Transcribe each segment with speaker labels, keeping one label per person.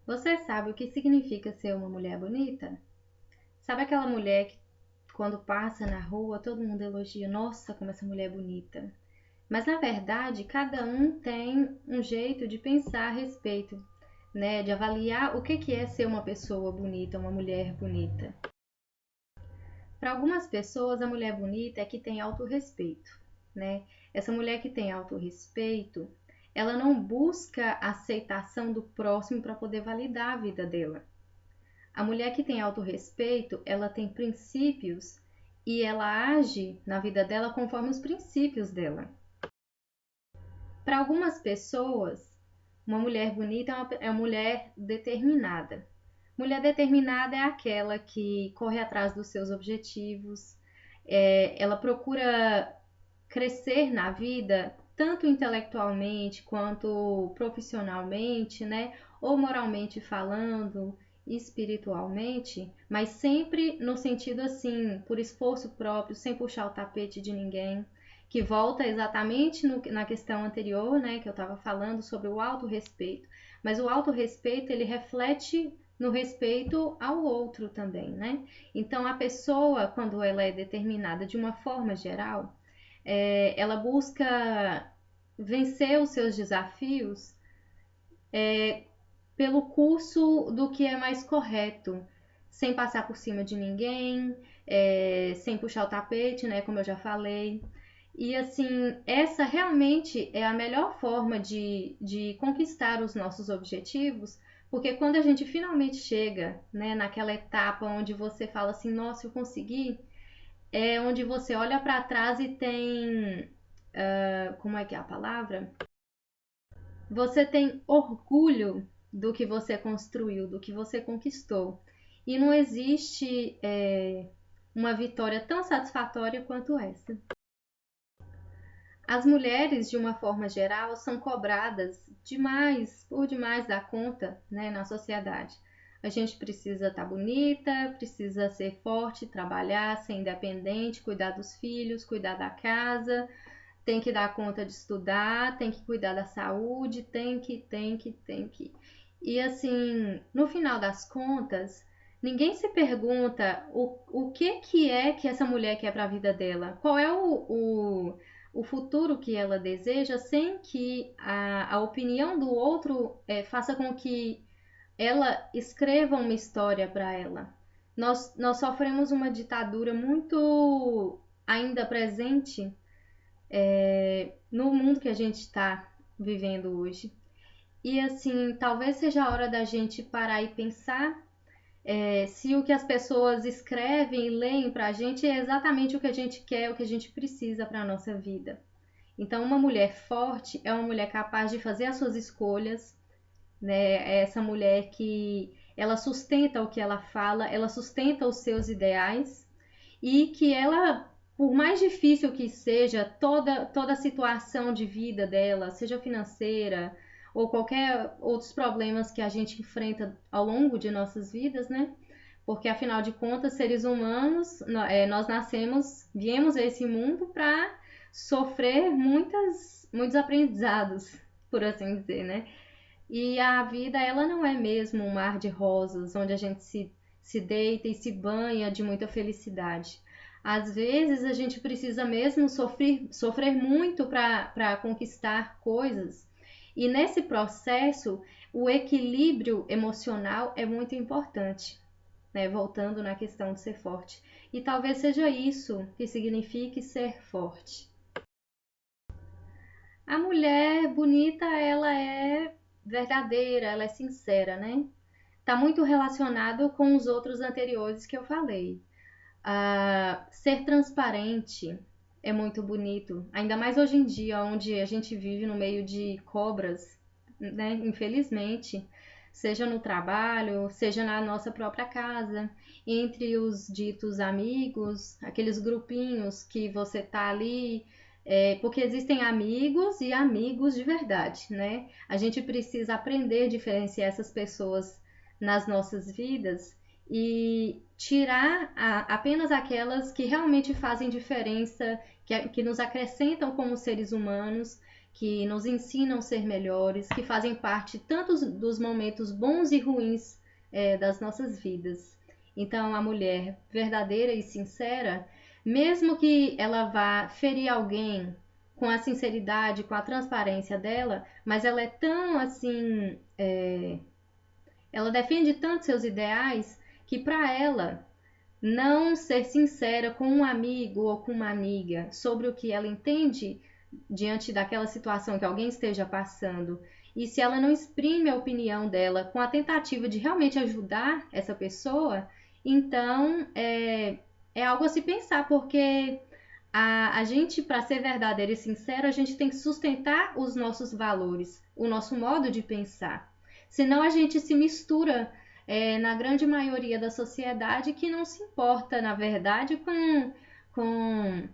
Speaker 1: Você sabe o que significa ser uma mulher bonita? Sabe aquela mulher que quando passa na rua todo mundo elogia, nossa, como essa mulher é bonita. Mas na verdade, cada um tem um jeito de pensar a respeito, né, de avaliar o que é ser uma pessoa bonita, uma mulher bonita. Para algumas pessoas, a mulher bonita é que tem autorrespeito, né? Essa mulher que tem autorrespeito, ela não busca a aceitação do próximo para poder validar a vida dela. A mulher que tem autorrespeito, ela tem princípios e ela age na vida dela conforme os princípios dela. Para algumas pessoas, uma mulher bonita é uma mulher determinada. Mulher determinada é aquela que corre atrás dos seus objetivos, ela procura crescer na vida, tanto intelectualmente quanto profissionalmente, né? Ou moralmente falando, espiritualmente, mas sempre no sentido assim, por esforço próprio, sem puxar o tapete de ninguém, que volta exatamente na questão anterior, né, que eu estava falando sobre o autorrespeito. Mas o autorrespeito, ele reflete no respeito ao outro também, né? Então, a pessoa, quando ela é determinada de uma forma geral, ela busca vencer os seus desafios pelo curso do que é mais correto, sem passar por cima de ninguém, sem puxar o tapete, né, como eu já falei. E assim, essa realmente é a melhor forma de conquistar os nossos objetivos, porque quando a gente finalmente chega, né, naquela etapa onde você fala assim, nossa, eu consegui, é onde você olha para trás e tem, como é que é a palavra? Você tem orgulho do que você construiu, do que você conquistou. E não existe uma vitória tão satisfatória quanto essa. As mulheres, de uma forma geral, são cobradas demais, por demais da conta, né, na sociedade. A gente precisa estar bonita, precisa ser forte, trabalhar, ser independente, cuidar dos filhos, cuidar da casa, tem que dar conta de estudar, tem que cuidar da saúde, tem que. E assim, no final das contas, ninguém se pergunta o que é que essa mulher quer para a vida dela, qual é o futuro que ela deseja, sem que a opinião do outro faça com que ela escreva uma história para ela. Nós sofremos uma ditadura muito ainda presente no mundo que a gente está vivendo hoje. E assim, talvez seja a hora da gente parar e pensar se o que as pessoas escrevem e leem para a gente é exatamente o que a gente quer, o que a gente precisa para a nossa vida. Então, uma mulher forte é uma mulher capaz de fazer as suas escolhas, né? É essa mulher que ela sustenta o que ela fala, ela sustenta os seus ideais e que ela, por mais difícil que seja toda a situação de vida dela, seja financeira ou qualquer outros problemas que a gente enfrenta ao longo de nossas vidas, né? Porque afinal de contas, seres humanos, nós nascemos, viemos a esse mundo para sofrer muitos aprendizados, por assim dizer, né? E a vida, ela não é mesmo um mar de rosas, onde a gente se deita e se banha de muita felicidade. Às vezes a gente precisa mesmo sofrer muito para conquistar coisas. E nesse processo, o equilíbrio emocional é muito importante, né? Voltando na questão de ser forte. E talvez seja isso que signifique ser forte. A mulher bonita, ela é verdadeira, ela é sincera, né? Tá muito relacionado com os outros anteriores que eu falei. Ser transparente é muito bonito, ainda mais hoje em dia, onde a gente vive no meio de cobras, né? Infelizmente, seja no trabalho, seja na nossa própria casa, entre os ditos amigos, aqueles grupinhos que você tá ali, porque existem amigos e amigos de verdade, né? A gente precisa aprender a diferenciar essas pessoas nas nossas vidas e tirar apenas aquelas que realmente fazem diferença, que nos acrescentam como seres humanos, que nos ensinam a ser melhores, que fazem parte tanto dos momentos bons e ruins das nossas vidas. Então, a mulher verdadeira e sincera, mesmo que ela vá ferir alguém com a sinceridade, com a transparência dela, mas ela é tão assim, ela defende tanto seus ideais que para ela não ser sincera com um amigo ou com uma amiga sobre o que ela entende diante daquela situação que alguém esteja passando, e se ela não exprime a opinião dela com a tentativa de realmente ajudar essa pessoa, então é algo a se pensar, porque a gente, para ser verdadeiro e sincero, a gente tem que sustentar os nossos valores, o nosso modo de pensar. Senão a gente se mistura na grande maioria da sociedade que não se importa, na verdade, com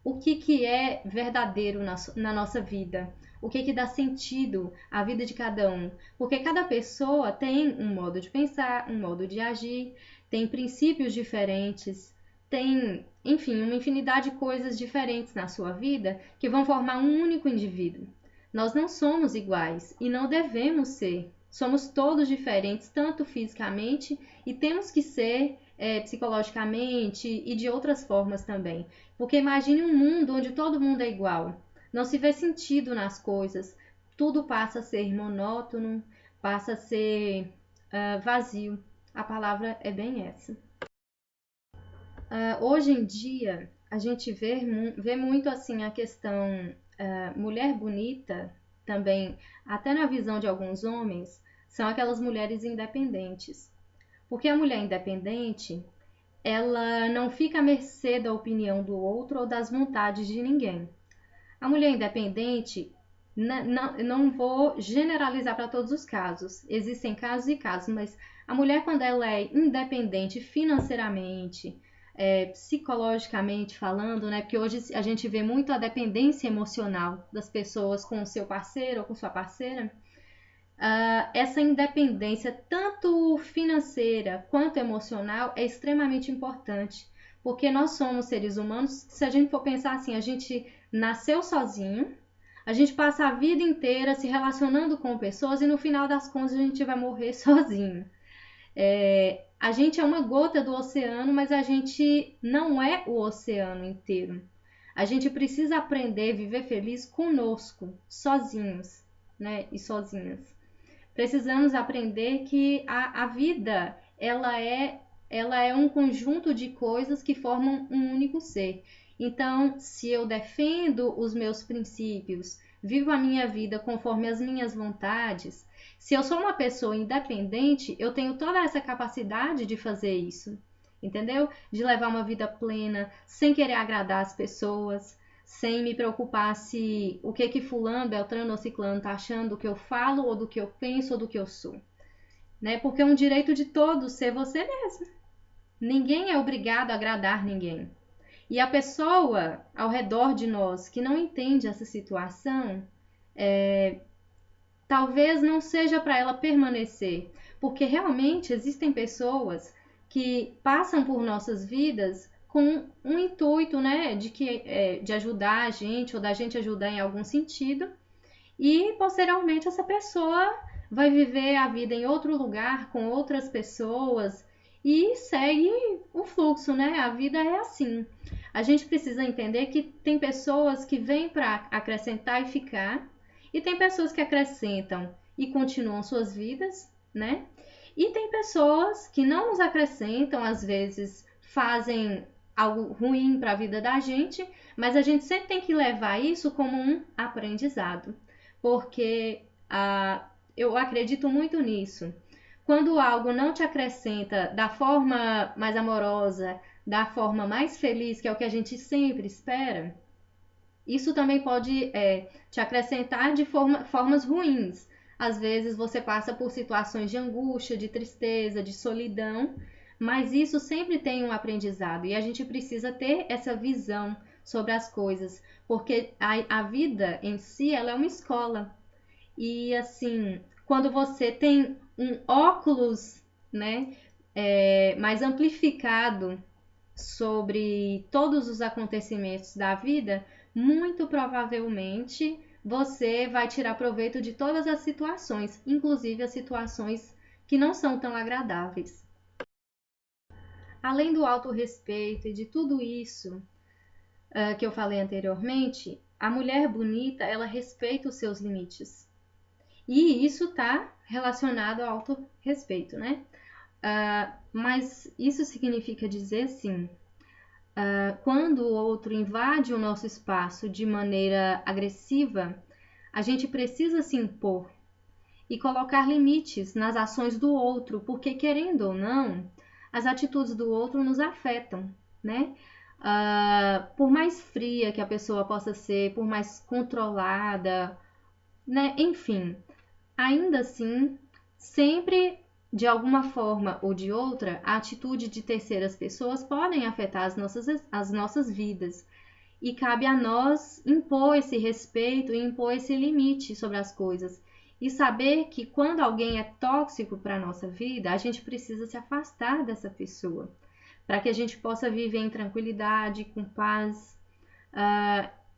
Speaker 1: o que é verdadeiro na nossa vida, o que dá sentido à vida de cada um. Porque cada pessoa tem um modo de pensar, um modo de agir, tem princípios diferentes, tem, enfim, uma infinidade de coisas diferentes na sua vida que vão formar um único indivíduo. Nós não somos iguais e não devemos ser. Somos todos diferentes, tanto fisicamente, e temos que ser psicologicamente e de outras formas também. Porque imagine um mundo onde todo mundo é igual. Não se vê sentido nas coisas. Tudo passa a ser monótono, passa a ser vazio. A palavra é bem essa. Hoje em dia, a gente vê muito assim a questão mulher bonita também, até na visão de alguns homens, são aquelas mulheres independentes. Porque a mulher independente, ela não fica à mercê da opinião do outro ou das vontades de ninguém. A mulher independente, não vou generalizar para todos os casos, existem casos e casos, mas a mulher, quando ela é independente financeiramente, psicologicamente falando, né? Porque hoje a gente vê muito a dependência emocional das pessoas com o seu parceiro ou com sua parceira. Essa independência, tanto financeira quanto emocional, é extremamente importante, porque nós somos seres humanos. Se a gente for pensar assim, a gente nasceu sozinho, a gente passa a vida inteira se relacionando com pessoas e no final das contas a gente vai morrer sozinho. A gente é uma gota do oceano, mas a gente não é o oceano inteiro. A gente precisa aprender a viver feliz conosco, sozinhos, né? E sozinhas. Precisamos aprender que a vida ela é um conjunto de coisas que formam um único ser. Então, se eu defendo os meus princípios, vivo a minha vida conforme as minhas vontades, se eu sou uma pessoa independente, eu tenho toda essa capacidade de fazer isso, entendeu? De levar uma vida plena, sem querer agradar as pessoas, sem me preocupar se o que fulano, beltrano ou ciclano tá achando do que eu falo, ou do que eu penso, ou do que eu sou, né? Porque é um direito de todos ser você mesmo. Ninguém é obrigado a agradar ninguém. E a pessoa ao redor de nós que não entende essa situação, talvez não seja para ela permanecer, porque realmente existem pessoas que passam por nossas vidas com um intuito, né, de ajudar a gente ou da gente ajudar em algum sentido, e posteriormente essa pessoa vai viver a vida em outro lugar com outras pessoas e segue o fluxo, né? A vida é assim. A gente precisa entender que tem pessoas que vêm para acrescentar e ficar, e tem pessoas que acrescentam e continuam suas vidas, né? E tem pessoas que não nos acrescentam, às vezes fazem algo ruim para a vida da gente, mas a gente sempre tem que levar isso como um aprendizado, porque eu acredito muito nisso. Quando algo não te acrescenta da forma mais amorosa, da forma mais feliz, que é o que a gente sempre espera, isso também pode te acrescentar de formas ruins. Às vezes você passa por situações de angústia, de tristeza, de solidão, mas isso sempre tem um aprendizado e a gente precisa ter essa visão sobre as coisas, porque a vida em si ela é uma escola. E assim, quando você tem um óculos, né, mais amplificado sobre todos os acontecimentos da vida, muito provavelmente você vai tirar proveito de todas as situações, inclusive as situações que não são tão agradáveis. Além do autorrespeito e de tudo isso que eu falei anteriormente, a mulher bonita, ela respeita os seus limites. E isso está relacionado ao autorrespeito, né? Mas isso significa dizer assim, quando o outro invade o nosso espaço de maneira agressiva, a gente precisa se impor e colocar limites nas ações do outro, porque querendo ou não, as atitudes do outro nos afetam, né? Por mais fria que a pessoa possa ser, por mais controlada, né? Enfim, ainda assim, sempre de alguma forma ou de outra, a atitude de terceiras pessoas podem afetar as nossas vidas. E cabe a nós impor esse respeito e impor esse limite sobre as coisas. E saber que quando alguém é tóxico para a nossa vida, a gente precisa se afastar dessa pessoa, para que a gente possa viver em tranquilidade, com paz.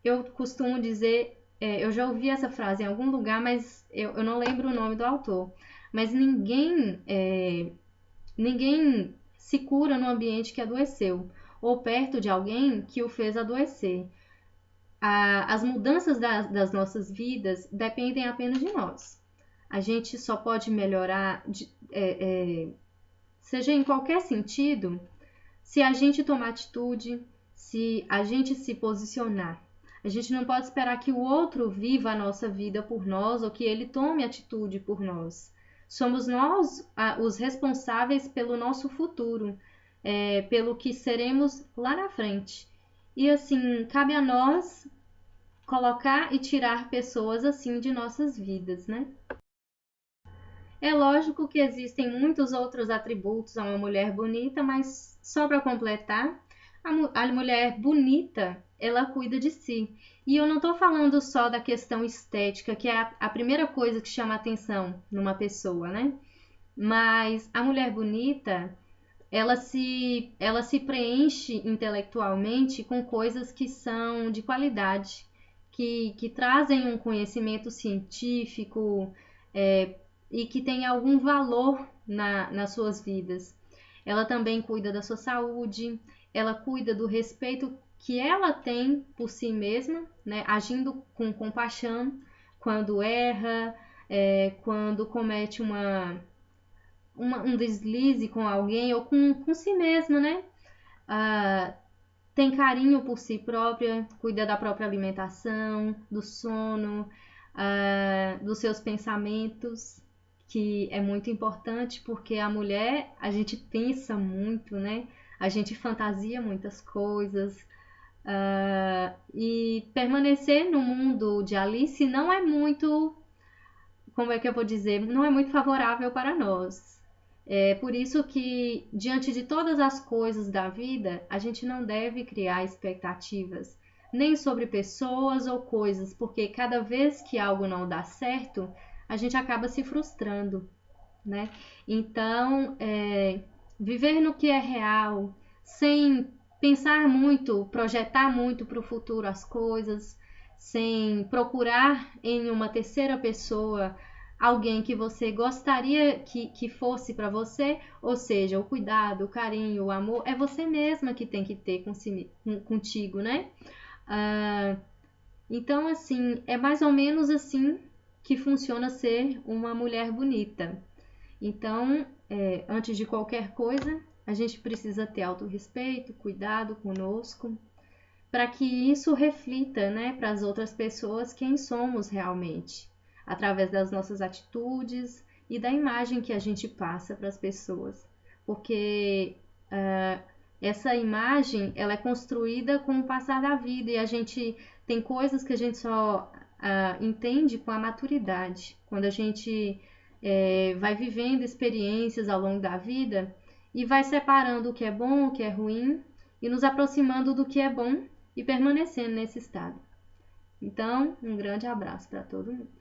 Speaker 1: Eu costumo dizer, eu já ouvi essa frase em algum lugar, mas eu não lembro o nome do autor. Mas ninguém se cura no ambiente que adoeceu, ou perto de alguém que o fez adoecer. As mudanças das nossas vidas dependem apenas de nós. A gente só pode melhorar, seja em qualquer sentido, se a gente tomar atitude, se a gente se posicionar. A gente não pode esperar que o outro viva a nossa vida por nós ou que ele tome atitude por nós. Somos nós os responsáveis pelo nosso futuro, pelo que seremos lá na frente. E assim, cabe a nós colocar e tirar pessoas assim de nossas vidas, né? É lógico que existem muitos outros atributos a uma mulher bonita, mas só para completar, a mulher bonita, ela cuida de si. E eu não estou falando só da questão estética, que é a primeira coisa que chama atenção numa pessoa, né? Mas a mulher bonita, ela se preenche intelectualmente com coisas que são de qualidade, que trazem um conhecimento científico, e que tem algum valor nas suas vidas. Ela também cuida da sua saúde, ela cuida do respeito que ela tem por si mesma, né, agindo com compaixão quando erra, quando comete um deslize com alguém ou com si mesma, né? Tem carinho por si própria, cuida da própria alimentação, do sono, dos seus pensamentos, que é muito importante porque a mulher, a gente pensa muito, né? A gente fantasia muitas coisas. E permanecer no mundo de Alice não é muito, como é que eu vou dizer, não é muito favorável para nós. É por isso que, diante de todas as coisas da vida, a gente não deve criar expectativas, nem sobre pessoas ou coisas, porque cada vez que algo não dá certo, a gente acaba se frustrando, né? Então, viver no que é real, sem pensar muito, projetar muito para o futuro as coisas, sem procurar em uma terceira pessoa alguém que você gostaria que fosse para você, ou seja, o cuidado, o carinho, o amor, é você mesma que tem que ter contigo, né? Então, assim, é mais ou menos assim que funciona ser uma mulher bonita. Então, antes de qualquer coisa, a gente precisa ter autorrespeito, cuidado conosco, para que isso reflita, né, para as outras pessoas quem somos realmente, através das nossas atitudes e da imagem que a gente passa para as pessoas. Porque essa imagem ela é construída com o passar da vida e a gente tem coisas que a gente só entende com a maturidade, quando a gente vai vivendo experiências ao longo da vida e vai separando o que é bom, o que é ruim e nos aproximando do que é bom e permanecendo nesse estado. Então, um grande abraço para todo mundo.